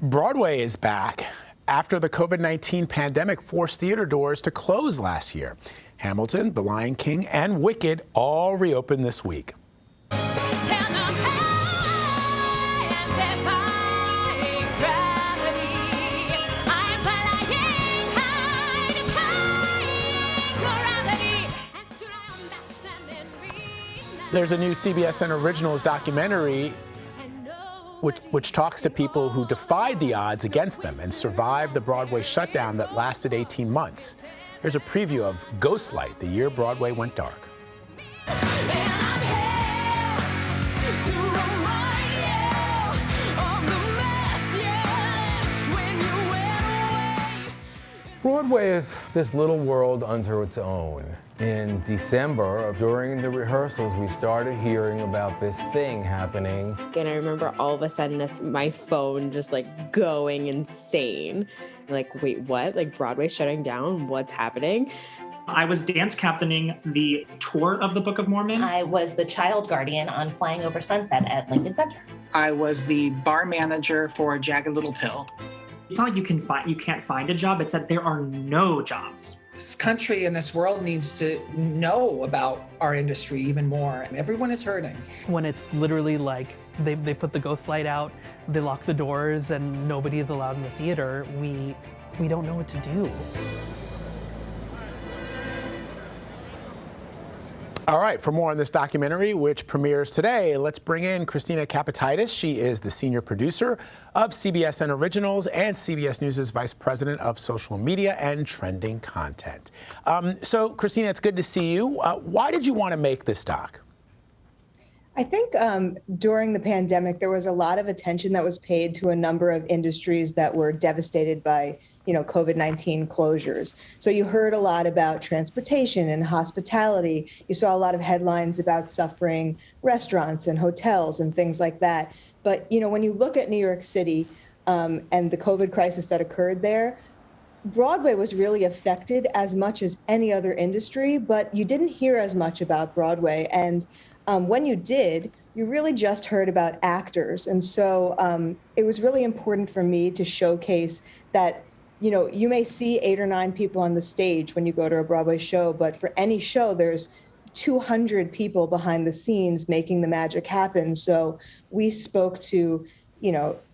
Broadway is back after the COVID-19 pandemic forced theater doors to close last year. Hamilton, The Lion King, and Wicked all reopened this week. There's a new CBSN Originals documentary which talks to people who defied the odds against them and survived the Broadway shutdown that lasted 18 months. Here's a preview of Ghostlight, the year Broadway went dark. Broadway is this little world unto its own. In December, during the rehearsals, we started hearing about this thing happening. And I remember all of a sudden my phone just going insane. Wait, what? Broadway's shutting down? What's happening? I was dance captaining the tour of the Book of Mormon. I was the child guardian on Flying Over Sunset at Lincoln Center. I was the bar manager for Jagged Little Pill. It's not like you can't find a job. It's that there are no jobs. This country and this world needs to know about our industry even more. Everyone is hurting. When it's literally they put the ghost light out, they lock the doors, and nobody is allowed in the theater, we don't know what to do. All right, for more on this documentary, which premieres today, let's bring in Christina Capatides. She is the senior producer of CBSN Originals and CBS News' vice president of social media and trending content. So, Christina, it's good to see you. Why did you want to make this doc? I think during the pandemic, there was a lot of attention that was paid to a number of industries that were devastated by COVID-19 closures. So you heard a lot about transportation and hospitality. You saw a lot of headlines about suffering restaurants and hotels and things like that. But, when you look at New York City and the COVID crisis that occurred there, Broadway was really affected as much as any other industry, but you didn't hear as much about Broadway. And when you did, you really just heard about actors. And so it was really important for me to showcase that you may see 8 or 9 people on the stage when you go to a Broadway show, but for any show, there's 200 people behind the scenes making the magic happen. So we spoke to,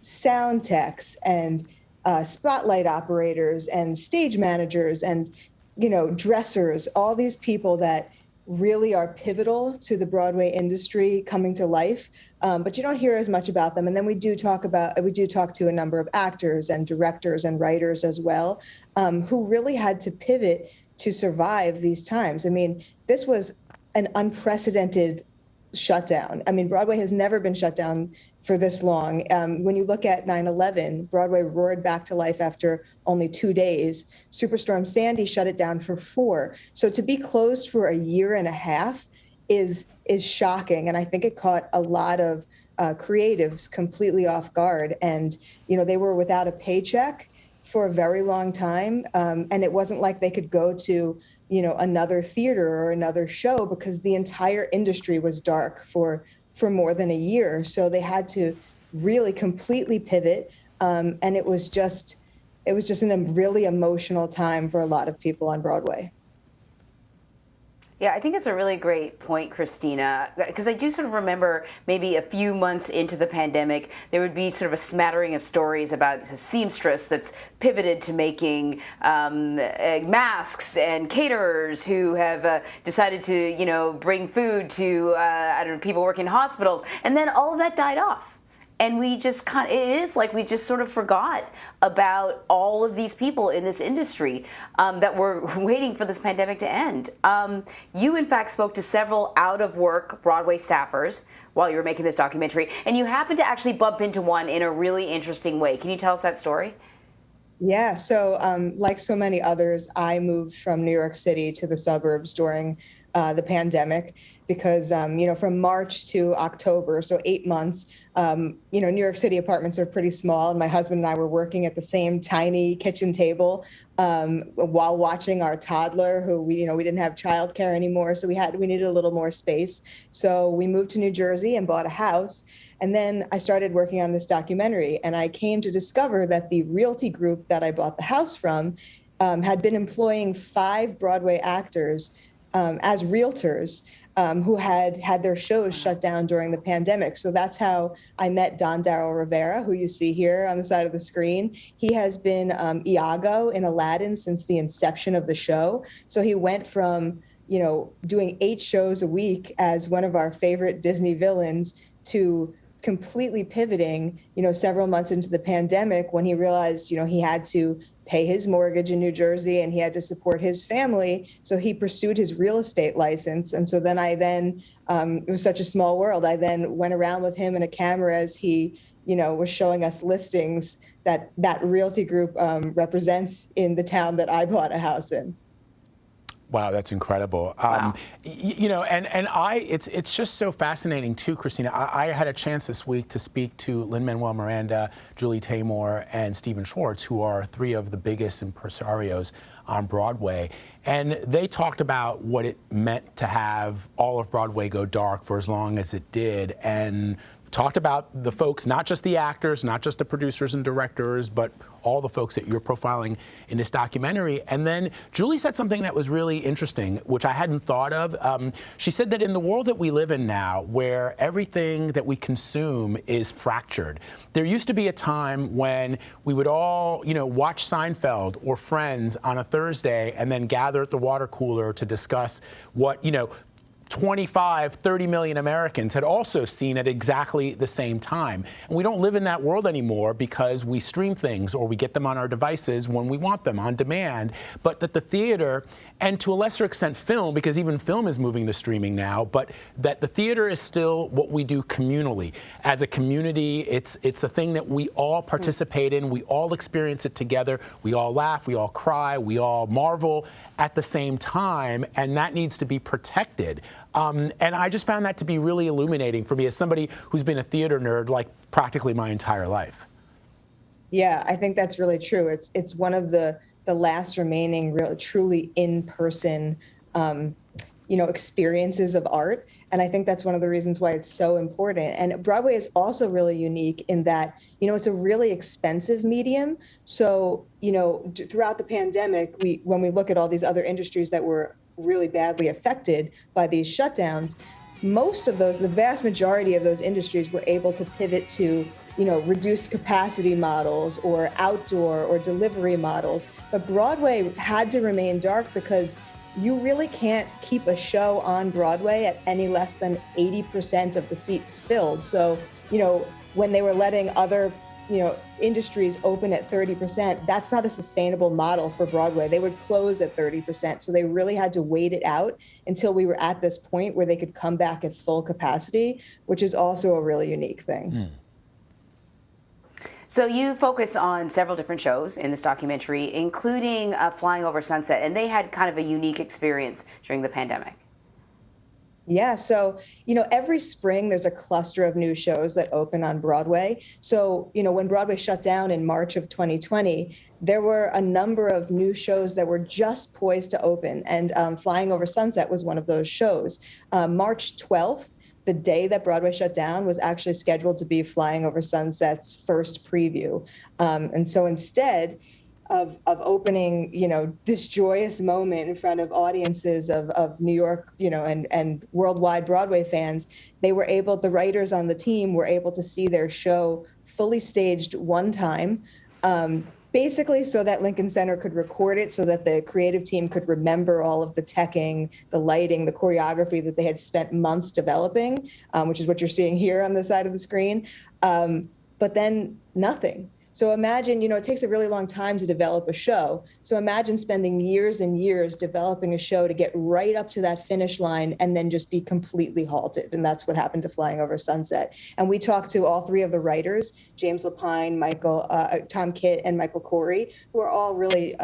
sound techs and spotlight operators and stage managers and, dressers, all these people that really are pivotal to the Broadway industry coming to life, but you don't hear as much about them. And then we do talk to a number of actors and directors and writers as well, who really had to pivot to survive these times. I mean, this was an unprecedented shutdown. I mean, Broadway has never been shut down for this long. When you look at 9/11, Broadway roared back to life after only 2 days. Superstorm Sandy shut it down for 4. So to be closed for a year and a half is shocking. And I think it caught a lot of creatives completely off guard. And, they were without a paycheck for a very long time. And it wasn't like they could go to, another theater or another show because the entire industry was dark for more than a year. So they had to really completely pivot. And it was just a really emotional time for a lot of people on Broadway. Yeah, I think it's a really great point, Christina, because I do sort of remember maybe a few months into the pandemic, there would be sort of a smattering of stories about a seamstress that's pivoted to making masks and caterers who have decided to, bring food to, people working in hospitals. And then all of that died off. And we just it is like we just sort of forgot about all of these people in this industry that were waiting for this pandemic to end. You, in fact, spoke to several out-of-work Broadway staffers while you were making this documentary, and you happened to actually bump into one in a really interesting way. Can you tell us that story? Yeah, so like so many others, I moved from New York City to the suburbs during the pandemic because, from March to October, so 8 months, New York City apartments are pretty small. And my husband and I were working at the same tiny kitchen table while watching our toddler who we didn't have childcare anymore. So we needed a little more space. So we moved to New Jersey and bought a house. And then I started working on this documentary, and I came to discover that the realty group that I bought the house from had been employing 5 Broadway actors as realtors who had had their shows shut down during the pandemic. So that's how I met Don Darrell Rivera, who you see here on the side of the screen. He has been Iago in Aladdin since the inception of the show. So he went from, doing 8 shows a week as one of our favorite Disney villains to completely pivoting, several months into the pandemic when he realized, he had to pay his mortgage in New Jersey and he had to support his family. So he pursued his real estate license. And so then it was such a small world. I then went around with him in a camera as he, was showing us listings that realty group represents in the town that I bought a house in. Wow, that's incredible. Wow. It's just so fascinating too, Christina. I had a chance this week to speak to Lin-Manuel Miranda, Julie Taymor, and Stephen Schwartz, who are 3 of the biggest impresarios on Broadway. And they talked about what it meant to have all of Broadway go dark for as long as it did, and talked about the folks, not just the actors, not just the producers and directors, but all the folks that you're profiling in this documentary. And then Julie said something that was really interesting, which I hadn't thought of. She said that in the world that we live in now, where everything that we consume is fractured, there used to be a time when we would all, watch Seinfeld or Friends on a Thursday and then gather at the water cooler to discuss what, 25, 30 million Americans had also seen at exactly the same time. And we don't live in that world anymore because we stream things or we get them on our devices when we want them on demand. But that the theater, and to a lesser extent film, because even film is moving to streaming now, but that the theater is still what we do communally. As a community, it's a thing that we all participate in, we all experience it together, we all laugh, we all cry, we all marvel at the same time, and that needs to be protected. And I just found that to be really illuminating for me as somebody who's been a theater nerd like practically my entire life. Yeah, I think that's really true. It's one of the last remaining really truly in-person experiences of art. And I think that's one of the reasons why it's so important. And Broadway is also really unique in that, it's a really expensive medium. So, throughout the pandemic, when we look at all these other industries that were really badly affected by these shutdowns, the vast majority of those industries were able to pivot to, reduced capacity models or outdoor or delivery models. But Broadway had to remain dark because you really can't keep a show on Broadway at any less than 80% of the seats filled. So, when they were letting other, industries open at 30%, that's not a sustainable model for Broadway. They would close at 30%. So they really had to wait it out until we were at this point where they could come back at full capacity, which is also a really unique thing. So you focus on several different shows in this documentary, including Flying Over Sunset, and they had kind of a unique experience during the pandemic. Yeah, so, every spring there's a cluster of new shows that open on Broadway. So, when Broadway shut down in March of 2020, there were a number of new shows that were just poised to open, and Flying Over Sunset was one of those shows. March 12th, the day that Broadway shut down, was actually scheduled to be Flying Over Sunset's first preview. And so instead of opening, this joyous moment in front of audiences of New York, and worldwide Broadway fans, the writers on the team were able to see their show fully staged one time, basically so that Lincoln Center could record it, so that the creative team could remember all of the teching, the lighting, the choreography that they had spent months developing, which is what you're seeing here on the side of the screen. But then nothing. So imagine, it takes a really long time to develop a show. So imagine spending years and years developing a show to get right up to that finish line and then just be completely halted. And that's what happened to Flying Over Sunset. And we talked to all 3 of the writers, James Lapine, Tom Kitt, and Michael Corey, who are all really,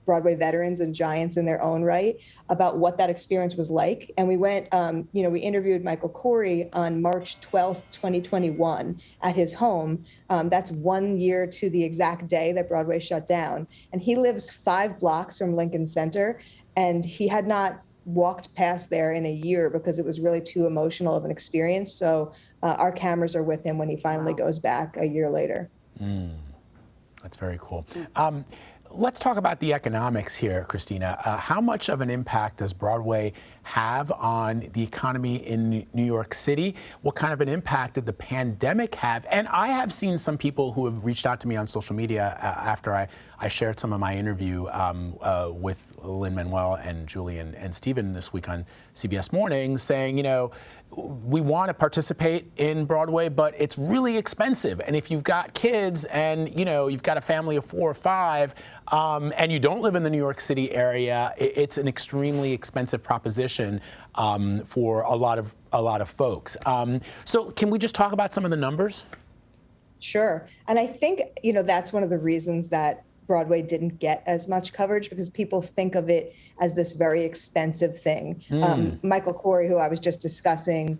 Broadway veterans and giants in their own right, about what that experience was like. And we went, we interviewed Michael Corey on March 12th, 2021 at his home. That's 1 year to the exact day that Broadway shut down. And he lives 5 blocks from Lincoln Center, and he had not walked past there in a year because it was really too emotional of an experience. So our cameras are with him when he finally goes back a year later. That's very cool. Let's talk about the economics here, Christina. How much of an impact does Broadway have on the economy in New York City? What kind of an impact did the pandemic have? And I have seen some people who have reached out to me on social media after I shared some of my interview with Lin-Manuel and Julie and Stephen this week on CBS Mornings saying, you know, we want to participate in Broadway, but it's really expensive. And if you've got kids and, you know, you've got a family of 4 or 5 and you don't live in the New York City area, it's an extremely expensive proposition for a lot of folks. So can we just talk about some of the numbers? Sure. And I think, you know, that's one of the reasons that Broadway didn't get as much coverage, because people think of it as this very expensive thing. Michael Corey, who I was just discussing,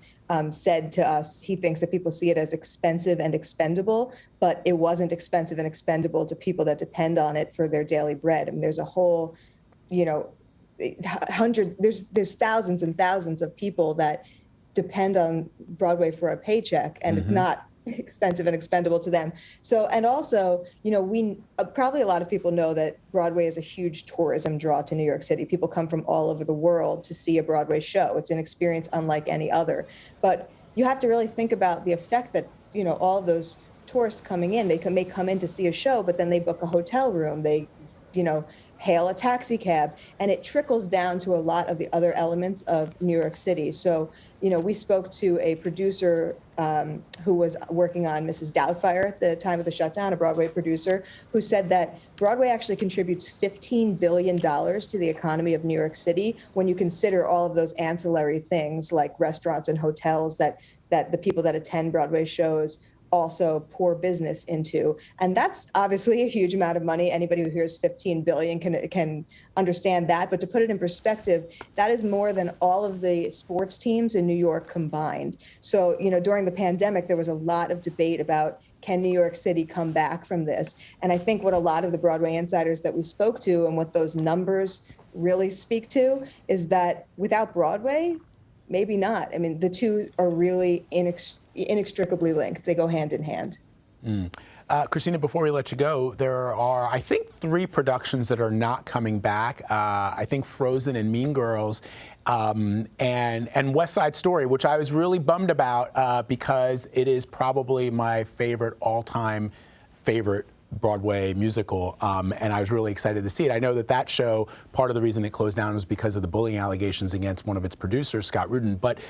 said to us he thinks that people see it as expensive and expendable, but it wasn't expensive and expendable to people that depend on it for their daily bread. I mean, there's a whole, you know, there's thousands and thousands of people that depend on Broadway for a paycheck, and it's not expensive and expendable to them. So, and also, you know, we probably a lot of people know that Broadway is a huge tourism draw to New York City. People come from all over the world to see a Broadway show. It's an experience unlike any other. But you have to really think about the effect that, you know, all of those tourists coming in, may come in to see a show, but then they book a hotel room, they, you know, hail a taxi cab, and it trickles down to a lot of the other elements of New York City. So, you know, we spoke to a producer who was working on Mrs. Doubtfire at the time of the shutdown, a Broadway producer, who said that Broadway actually contributes $15 billion to the economy of New York City when you consider all of those ancillary things like restaurants and hotels that the people that attend Broadway shows also pour business into. And that's obviously a huge amount of money. Anybody who hears 15 billion can understand that. But to put it in perspective, that is more than all of the sports teams in New York combined. So, you know, during the pandemic, there was a lot of debate about, can New York City come back from this? And I think what a lot of the Broadway insiders that we spoke to and what those numbers really speak to is that without Broadway, maybe not. I mean, the two are really inextricably linked. They go hand in hand. Christina, before we let you go, there are, I think, 3 productions that are not coming back. I think Frozen and Mean Girls and West Side Story, which I was really bummed about because it is probably my favorite all-time favorite Broadway musical, and I was really excited to see it. I know that show, part of the reason it closed down was because of the bullying allegations against one of its producers, Scott Rudin. But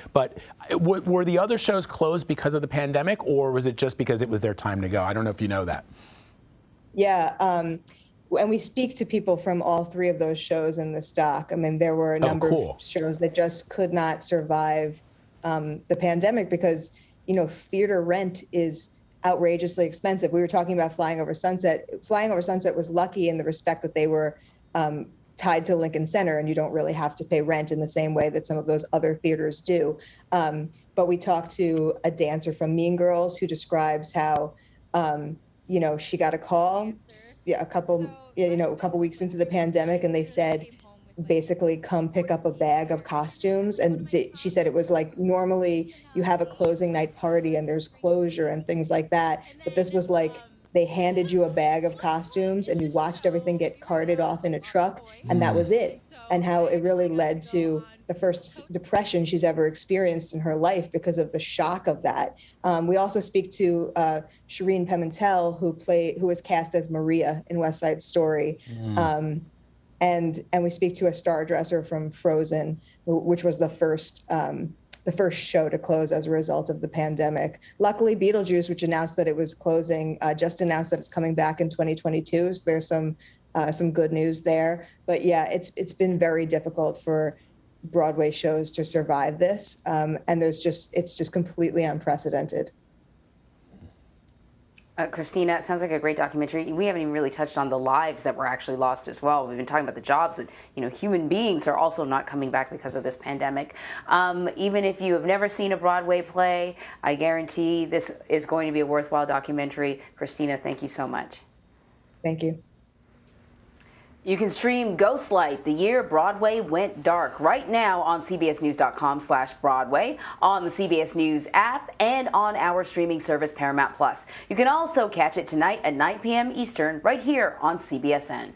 were the other shows closed because of the pandemic, or was it just because it was their time to go? I don't know if you know that. Yeah, and we speak to people from all 3 of those shows in this doc. I mean, there were a number of shows that just could not survive the pandemic because, you know, theater rent is outrageously expensive. We were talking about Flying Over Sunset. Flying Over Sunset was lucky in the respect that they were tied to Lincoln Center, and you don't really have to pay rent in the same way that some of those other theaters do. But we talked to a dancer from Mean Girls who describes how, you know, she got a call a couple weeks into the pandemic, and they said, basically come pick up a bag of costumes. And she said it was like, normally you have a closing night party and there's closure and things like that. But this was like, they handed you a bag of costumes and you watched everything get carted off in a truck, and that was it. And how it really led to the first depression she's ever experienced in her life because of the shock of that. We also speak to Shireen Pimentel, who was cast as Maria in West Side Story. And we speak to a star dresser from Frozen, which was the first show to close as a result of the pandemic. Luckily, Beetlejuice, which announced that it was closing, just announced that it's coming back in 2022. So there's some good news there. But yeah, it's been very difficult for Broadway shows to survive this, and it's just completely unprecedented. Christina, it sounds like a great documentary. We haven't even really touched on the lives that were actually lost as well. We've been talking about the jobs that, you know, human beings are also not coming back because of this pandemic. Even if you have never seen a Broadway play, I guarantee this is going to be a worthwhile documentary. Christina, thank you so much. Thank you. You can stream Ghostlight, the year Broadway went dark, right now on cbsnews.com/Broadway, on the CBS News app, and on our streaming service Paramount+. You can also catch it tonight at 9 p.m. Eastern right here on CBSN.